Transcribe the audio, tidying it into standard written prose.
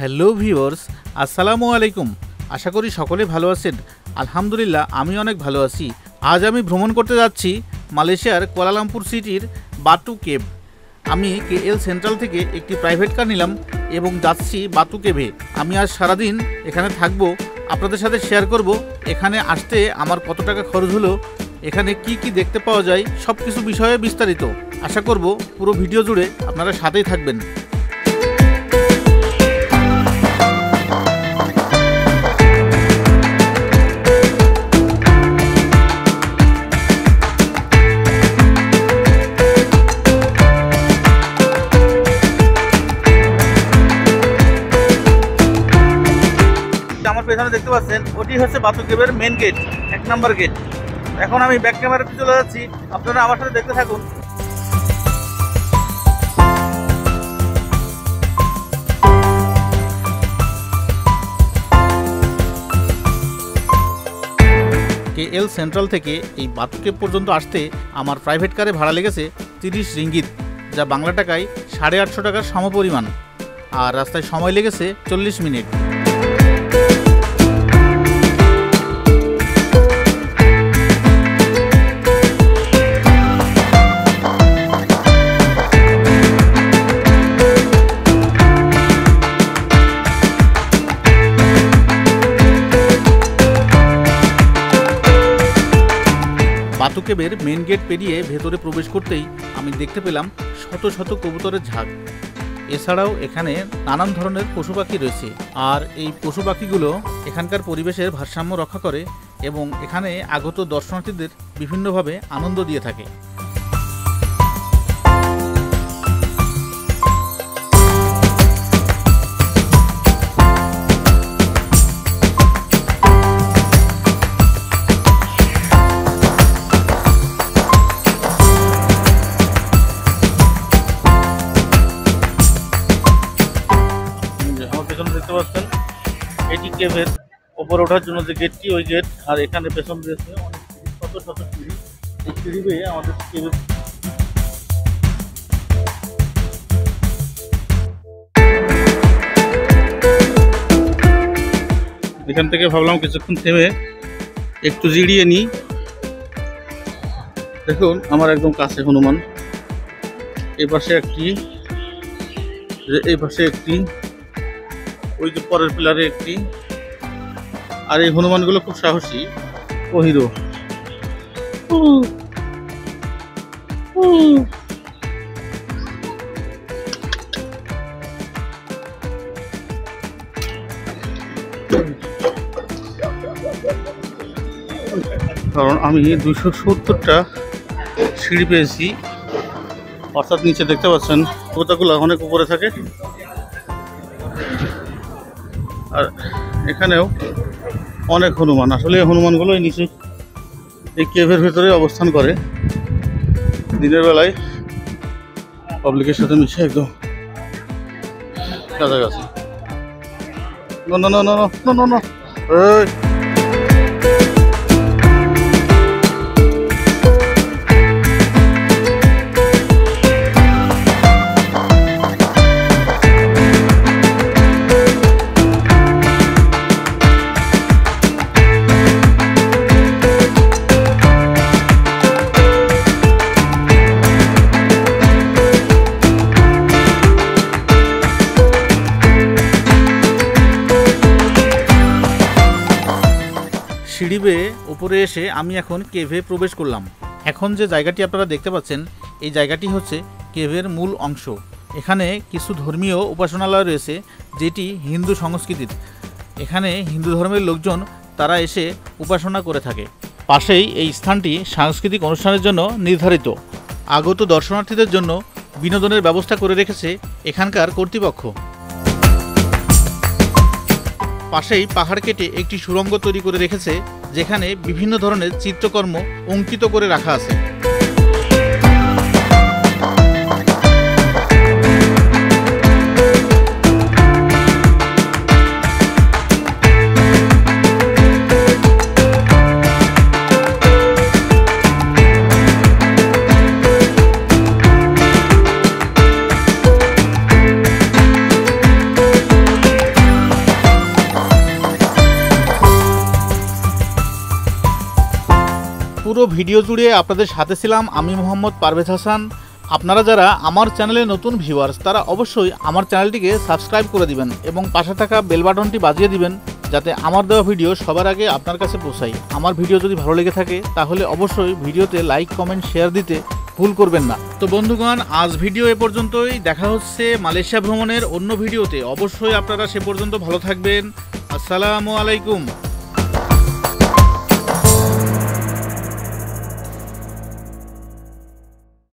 Hello viewers, আসসালামু আলাইকুম। আশা করি সকলে ভালো আছেন। আলহামদুলিল্লাহ আমি অনেক ভালো আছি। আজ আমি ভ্রমণ করতে যাচ্ছি মালয়েশিয়ার কুয়ালালামপুর সিটির বাতু কেভ। আমি KL সেন্ট্রাল থেকে একটি প্রাইভেট কার নিলাম এবং যাচ্ছি বাতু কেভে। আমি আজ সারাদিন এখানে থাকবো, আপনাদের সাথে শেয়ার করব এখানে আসতে আমার কত টাকা খরচ হলো, এখানে কি কি দেখতে পাওয়া যায়, সব কিছু বিষয়ে বিস্তারিত। আশা করব পুরো ভিডিও জুড়ে আপনারা সাথেই থাকবেন। আমার পেছনে দেখতে পাচ্ছেন ওটি হচ্ছে বাতু কেভের মেন গেট, 1 নম্বর গেট। এখন আমি ব্যাক ক্যামেরাতে চলে যাচ্ছি, আপনারা আমার সাথে দেখতে থাকুন। KL সেন্ট্রাল থেকে এই বাতু কেভ পর্যন্ত আসতে আমার প্রাইভেট কারে ভাড়া লেগেছে 30 রিঙ্গিত, যা বাংলা টাকায় 850 টাকার সমপরিমাণ। আর রাস্তায় সময় লেগেছে 40 মিনিট। বাতু কেভের মেন গেট পেরিয়ে ভেতরে প্রবেশ করতেই আমি দেখতে পেলাম শত শত কবুতরের ঝাঁক। এছাড়াও এখানে নানান ধরনের পশু পাখি রয়েছে, আর এই পশু পাখিগুলো এখানকার পরিবেশের ভারসাম্য রক্ষা করে এবং এখানে আগত দর্শনার্থীদের বিভিন্নভাবে আনন্দ দিয়ে থাকে। দেখতে পাচ্ছেন এটি কেভের উপরে ওঠার জন্য যে গেটটি, ওই গেট। আর এখানে পেছন দিয়েছে অনেক শত শত সিঁড়ি। এই সিঁড়ি বেয়ে আমাদের কেভের এখান থেকে ভাবলাম কিছুক্ষণ থেমে একটু জিরিয়ে নিই। দেখুন আমার একদম কাছে হনুমান, এই পাশে একটি, এই পাশে একটি, ওই যে পরের পিলারে একটি। আর এই হনুমানগুলো খুব সাহসী ও হিরো। কারণ আমি 270টা সিঁড়ি পেয়েছি, অর্থাৎ নিচে দেখতে পাচ্ছেন কবুতরগুলো অনেক উপরে থাকে। আর এখানেও অনেক হনুমান। আসলে এই হনুমানগুলো নিচে এই কেভের ভেতরে অবস্থান করে। দিনের বেলায় পাবলিকের সাথে মিশে একদম কাছাকাছি। না না না না না না না। সিঁড়ি বেয়ে উপরে এসে আমি এখন কেভে প্রবেশ করলাম। এখন যে জায়গাটি আপনারা দেখতে পাচ্ছেন, এই জায়গাটি হচ্ছে কেভের মূল অংশ। এখানে কিছু ধর্মীয় উপাসনালয় রয়েছে, যেটি হিন্দু সংস্কৃতির। এখানে হিন্দু ধর্মের লোকজন তারা এসে উপাসনা করে থাকে। পাশেই এই স্থানটি সাংস্কৃতিক অনুষ্ঠানের জন্য নির্ধারিত। আগত দর্শনার্থীদের জন্য বিনোদনের ব্যবস্থা করে রেখেছে এখানকার কর্তৃপক্ষ। পাশেই পাহাড় কেটে একটি সুড়ঙ্গ তৈরি করে রেখেছে, যেখানে বিভিন্ন ধরনের চিত্রকর্ম অঙ্কিত করে রাখা আছে। পুরো ভিডিও জুড়ে আপনাদের সাথে ছিলাম আমি মোহাম্মদ পারভেজ হাসান। আপনারা যারা আমার চ্যানেলে নতুন ভিউয়ার্স তারা অবশ্যই আমার চ্যানেলটিকে সাবস্ক্রাইব করে দিবেন এবং পাশে থাকা বেল বাটনটি বাজিয়ে দিবেন যাতে আমার দেওয়া ভিডিও সবার আগে আপনার কাছে পৌঁছায়। আমার ভিডিও যদি ভালো লেগে থাকে তাহলে অবশ্যই ভিডিওতে লাইক কমেন্ট শেয়ার দিতে ভুল করবেন না। তো বন্ধুগণ, আজ ভিডিও এ পর্যন্তই। দেখা হচ্ছে মালয়েশিয়া ভ্রমণের অন্য ভিডিওতে। অবশ্যই আপনারা সে পর্যন্ত ভালো থাকবেন। আসসালামু আলাইকুম।